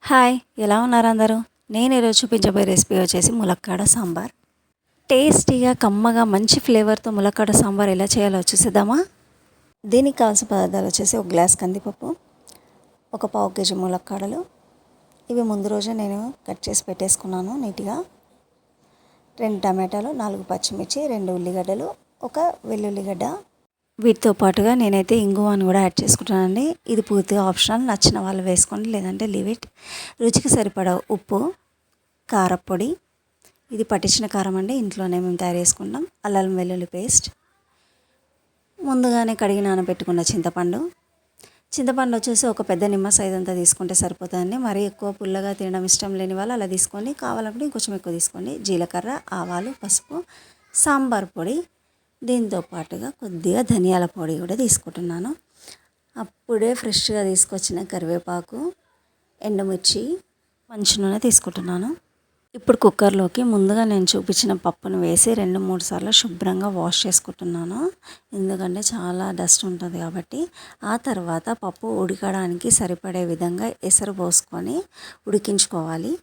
Hi, ఎలా ఉన్నారు అందరూ? నేను ఈరోజు చూపించబోయే రెసిపీ వచ్చేసి ములక్కాడ సాంబార్. టేస్టీగా, కమ్మగా, మంచి ఫ్లేవర్తో ములక్కాడ సాంబార్ ఎలా చేయాలో చూసేద్దామా? దీనికి కావాల్సిన పదార్థాలు వచ్చేసి ఒక గ్లాస్ కందిపప్పు, ఒక పావు కేజీ ములక్కాడలు. ఇవి ముందు రోజే నేను కట్ చేసి పెట్టేసుకున్నాను నీట్గా. 2 టమాటాలు, 4 పచ్చిమిర్చి, 2 ఉల్లిగడ్డలు, ఒక వెల్లుల్లిగడ్డ. వీటితో పాటుగా నేనైతే ఇంగువను కూడా యాడ్ చేసుకుంటానండి. ఇది పూర్తిగా ఆప్షనల్, నచ్చిన వాళ్ళు వేసుకోండి, లేదంటే లీవ్ ఇట్. రుచికి సరిపడా ఉప్పు, కారపొడి, ఇది పట్టించిన కారం అండి, ఇంట్లోనే మేము తయారు చేసుకుంటాం. అల్లం వెల్లుల్లి పేస్ట్, ముందుగానే కడిగి నానబెట్టుకున్న చింతపండు. చింతపండు వచ్చేసి ఒక పెద్ద నిమ్మ సైజ్ అంతా తీసుకుంటే సరిపోతుందండి. మరీ ఎక్కువ పుల్లగా తినడం ఇష్టం లేని వాళ్ళు అలా తీసుకోండి, కావాలంటే ఇంకొంచెం ఎక్కువ తీసుకోండి. జీలకర్ర, ఆవాలు, పసుపు, సాంబార్ పొడి, దీంతో పాటుగా కొద్దిగా ధనియాల పొడి కూడా తీసుకుంటున్నాను. అప్పుడే ఫ్రెష్గా తీసుకొచ్చిన కరివేపాకు, ఎండుమిర్చి, మంచి నూనె తీసుకుంటున్నాను. ఇప్పుడు కుక్కర్లోకి ముందుగా నేను చూపించిన పప్పును వేసి 2-3 సార్లు శుభ్రంగా వాష్ చేసుకుంటున్నాను, ఎందుకంటే చాలా డస్ట్ ఉంటుంది కాబట్టి. ఆ తర్వాత పప్పు ఉడకడానికి సరిపడే విధంగా ఎసరు పోసుకొని ఉడికించుకోవాలి.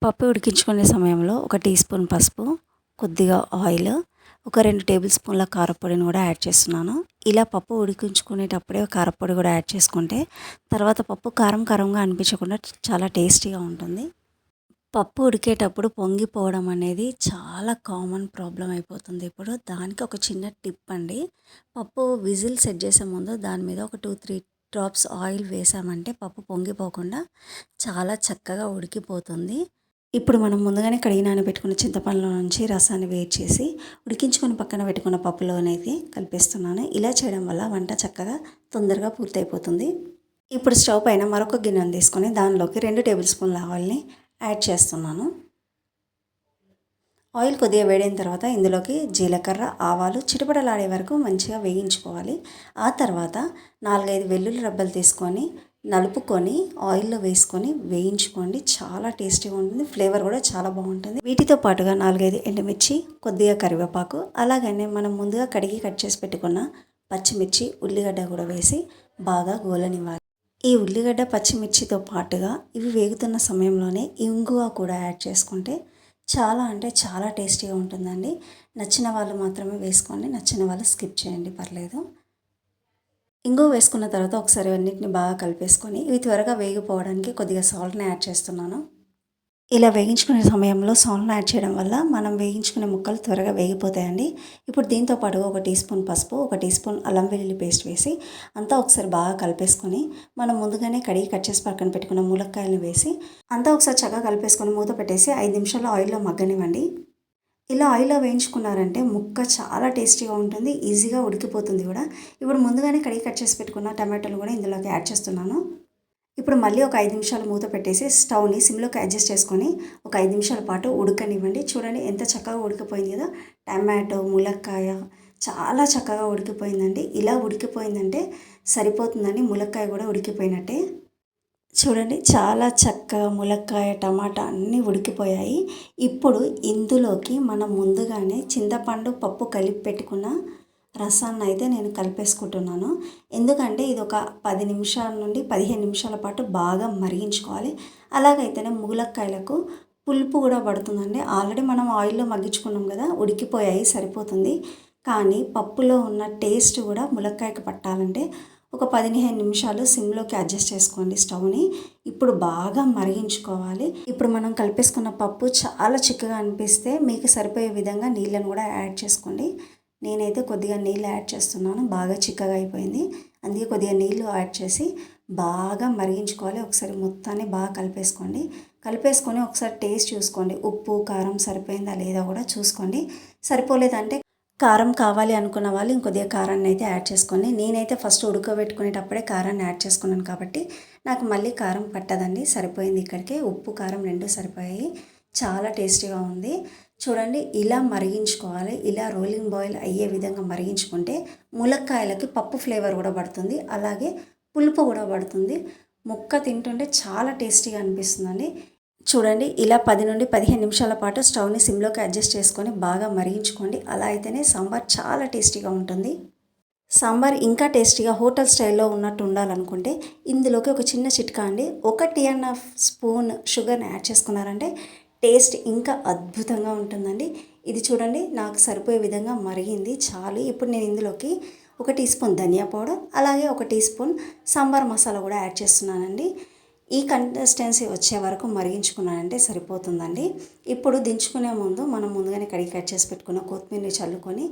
పప్పు ఉడికించుకునే సమయంలో 1 టీ స్పూన్ పసుపు, కొద్దిగా ఆయిల్, ఒక 2 టేబుల్ స్పూన్ల కారపొడిని కూడా యాడ్ చేస్తున్నాను. ఇలా పప్పు ఉడికించుకునేటప్పుడే కారపొడి కూడా యాడ్ చేసుకుంటే తర్వాత పప్పు కారంగా అనిపించకుండా చాలా టేస్టీగా ఉంటుంది. పప్పు ఉడికేటప్పుడు పొంగిపోవడం అనేది చాలా కామన్ ప్రాబ్లం అయిపోతుంది ఇప్పుడు. దానికి ఒక చిన్న టిప్ అండి. పప్పు విజిల్ సెట్ చేసే ముందు దాని మీద ఒక 2-3 డ్రాప్స్ ఆయిల్ వేసామంటే పప్పు పొంగిపోకుండా చాలా చక్కగా ఉడికిపోతుంది. ఇప్పుడు మనం ముందుగానే కడిగి నానబెట్టుకున్న చింతపండులో నుంచి రసాన్ని వేడి చేసి ఉడికించుకొని పక్కన పెట్టుకున్న పప్పులోనైతే కలిపేస్తున్నాను. ఇలా చేయడం వల్ల వంట చక్కగా తొందరగా పూర్తయిపోతుంది. ఇప్పుడు స్టవ్ పైన మరొక గిన్నెను తీసుకొని దానిలోకి 2 టేబుల్ స్పూన్ల ఆయిల్ని యాడ్ చేస్తున్నాను. ఆయిల్ కొద్దిగా వేడైన తర్వాత ఇందులోకి జీలకర్ర, ఆవాలు చిటపటలాడే వరకు మంచిగా వేయించుకోవాలి. ఆ తర్వాత 4-5 వెల్లుల్లి రబ్బలు తీసుకొని నలుపుకొని ఆయిల్లో వేసుకొని వేయించుకోండి. చాలా టేస్టీగా ఉంటుంది, ఫ్లేవర్ కూడా చాలా బాగుంటుంది. వీటితో పాటుగా 4-5 ఎండుమిర్చి, కొద్దిగా కరివేపాకు, అలాగనే మనం ముందుగా కడిగి కట్ చేసి పెట్టుకున్న పచ్చిమిర్చి, ఉల్లిగడ్డ కూడా వేసి బాగా గోలనివ్వాలి. ఈ ఉల్లిగడ్డ, పచ్చిమిర్చితో పాటుగా ఇవి వేగుతున్న సమయంలోనే ఇంగువ కూడా యాడ్ చేసుకుంటే చాలా అంటే చాలా టేస్టీగా ఉంటుందండి. నచ్చిన వాళ్ళు మాత్రమే వేసుకోండి, నచ్చిన వాళ్ళు స్కిప్ చేయండి, పర్లేదు. ఇంగువ వేసుకున్న తర్వాత ఒకసారి అన్నిటిని బాగా కలిపేసుకొని ఇవి త్వరగా వేగిపోవడానికి కొద్దిగా సాల్ట్ని యాడ్ చేస్తున్నాను. ఇలా వేగించుకునే సమయంలో సాల్ట్ని యాడ్ చేయడం వల్ల మనం వేయించుకునే ముక్కలు త్వరగా వేగిపోతాయండి. ఇప్పుడు దీంతో పాటుగా 1 టీ స్పూన్ పసుపు, 1 టీ స్పూన్ అల్లం వెల్లుల్లి పేస్ట్ వేసి అంతా ఒకసారి బాగా కలిపేసుకొని మనం ముందుగానే కడిగి కట్ చేసి పక్కన పెట్టుకున్న ములక్కాయలను వేసి అంతా ఒకసారి చక్కగా కలిపేసుకొని మూత పెట్టేసి 5 నిమిషాలు ఆయిల్లో మగ్గనివ్వండి. ఇలా ఆయిల్లో వేయించుకున్నారంటే ముక్క చాలా టేస్టీగా ఉంటుంది, ఈజీగా ఉడికిపోతుంది కూడా. ఇప్పుడు ముందుగానే కడిగి కట్ చేసి పెట్టుకున్న టమాటాలు కూడా ఇందులోకి యాడ్ చేస్తున్నాను. ఇప్పుడు మళ్ళీ ఒక 5 నిమిషాలు మూత పెట్టేసి స్టవ్ని సిమ్లోకి అడ్జస్ట్ చేసుకొని ఒక 5 నిమిషాల పాటు ఉడకనివ్వండి. చూడండి ఎంత చక్కగా ఉడికిపోయింది కదా. టమాటో, ములక్కాయ చాలా చక్కగా ఉడికిపోయిందండి. ఇలా ఉడికిపోయిందంటే సరిపోతుందండి, ములక్కాయ కూడా ఉడికిపోయినట్టే. చూడండి చాలా చక్కగా ములక్కాయ, టమాటా అన్నీ ఉడికిపోయాయి. ఇప్పుడు ఇందులోకి మనం ముందుగానే చింతపండు, పప్పు కలిపి పెట్టుకున్న రసాన్ని అయితే నేను కలిపేసుకుంటున్నాను. ఎందుకంటే ఇది ఒక 10 నిమిషాల నుండి 15 నిమిషాల పాటు బాగా మరిగించుకోవాలి. అలాగైతేనే ములక్కాయలకు పులుపు కూడా పడుతుందండి. ఆల్రెడీ మనం ఆయిల్లో మగ్గించుకున్నాం కదా, ఉడికిపోయాయి, సరిపోతుంది. కానీ పప్పులో ఉన్న టేస్ట్ కూడా ములక్కాయకు పట్టాలంటే ఒక 15 నిమిషాలు సిమ్లోకి అడ్జస్ట్ చేసుకోండి స్టవ్ని. ఇప్పుడు బాగా మరిగించుకోవాలి. ఇప్పుడు మనం కలిపేసుకున్న పప్పు చాలా చిక్కగా అనిపిస్తే మీకు సరిపోయే విధంగా నీళ్ళను కూడా యాడ్ చేసుకోండి. నేనైతే కొద్దిగా నీళ్ళు యాడ్ చేస్తున్నాను, బాగా చిక్కగా అయిపోయింది. అందుకే కొద్దిగా నీళ్ళు యాడ్ చేసి బాగా మరిగించుకోవాలి. ఒకసారి మొత్తాన్ని బాగా కలిపేసుకొని ఒకసారి టేస్ట్ చూసుకోండి. ఉప్పు, కారం సరిపోయిందా లేదా కూడా చూసుకోండి. సరిపోలేదంటే కారం కావాలి అనుకున్న వాళ్ళు ఇంకొద్దిగా కారాన్ని అయితే యాడ్ చేసుకోండి. నేనైతే ఫస్ట్ ఉడకబెట్టుకునేటప్పుడే కారాన్ని యాడ్ చేసుకున్నాను కాబట్టి నాకు మళ్ళీ కారం పట్టదండి, సరిపోయింది. ఇక్కడికే ఉప్పు, కారం 2 సరిపోయాయి. చాలా టేస్టీగా ఉంది. చూడండి ఇలా మరిగించుకోవాలి. ఇలా రోలింగ్ బాయిల్ అయ్యే విధంగా మరిగించుకుంటే ములక్కాయలకి పప్పు ఫ్లేవర్ కూడా పడుతుంది, అలాగే పులుపు కూడా పడుతుంది. ముక్క తింటుంటే చాలా టేస్టీగా అనిపిస్తుందండి. చూడండి ఇలా 10 నుండి 15 నిమిషాల పాటు స్టవ్ని సిమ్లోకి అడ్జస్ట్ చేసుకొని బాగా మరిగించుకోండి. అలా అయితేనే సాంబార్ చాలా టేస్టీగా ఉంటుంది. సాంబార్ ఇంకా టేస్టీగా హోటల్ స్టైల్లో ఉన్నట్టు ఉండాలనుకుంటే ఇందులోకి ఒక చిన్న చిట్కా అండి. 1.5 స్పూన్ షుగర్ని యాడ్ చేసుకున్నారంటే టేస్ట్ ఇంకా అద్భుతంగా ఉంటుందండి. ఇది చూడండి, నాకు సరిపోయే విధంగా మరిగింది చాలు. ఇప్పుడు నేను ఇందులోకి 1 టీ స్పూన్ ధనియా పౌడర్, అలాగే 1 టీ స్పూన్ సాంబార్ మసాలా కూడా యాడ్ చేస్తున్నానండి. ఈ కన్సిస్టెన్సీ వచ్చే వరకు మరిగించుకున్నానంటే సరిపోతుందండి. ఇప్పుడు దించుకునే ముందు మనం ముందుగానే కడిగి కట్ చేసి పెట్టుకున్న కొత్తిమీరని చల్లుకొని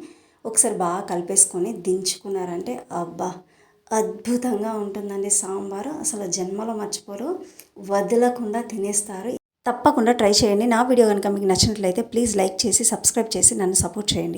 ఒకసారి బాగా కలిపేసుకొని దించుకున్నారంటే అబ్బా, అద్భుతంగా ఉంటుందండి సాంబారు. అసలు జన్మలో మర్చిపోరు, వదలకుండా తినేస్తారు. తప్పకుండా ట్రై చేయండి. నా వీడియో కనుక మీకు నచ్చినట్లయితే ప్లీజ్ లైక్ చేసి సబ్స్క్రైబ్ చేసి నన్ను సపోర్ట్ చేయండి.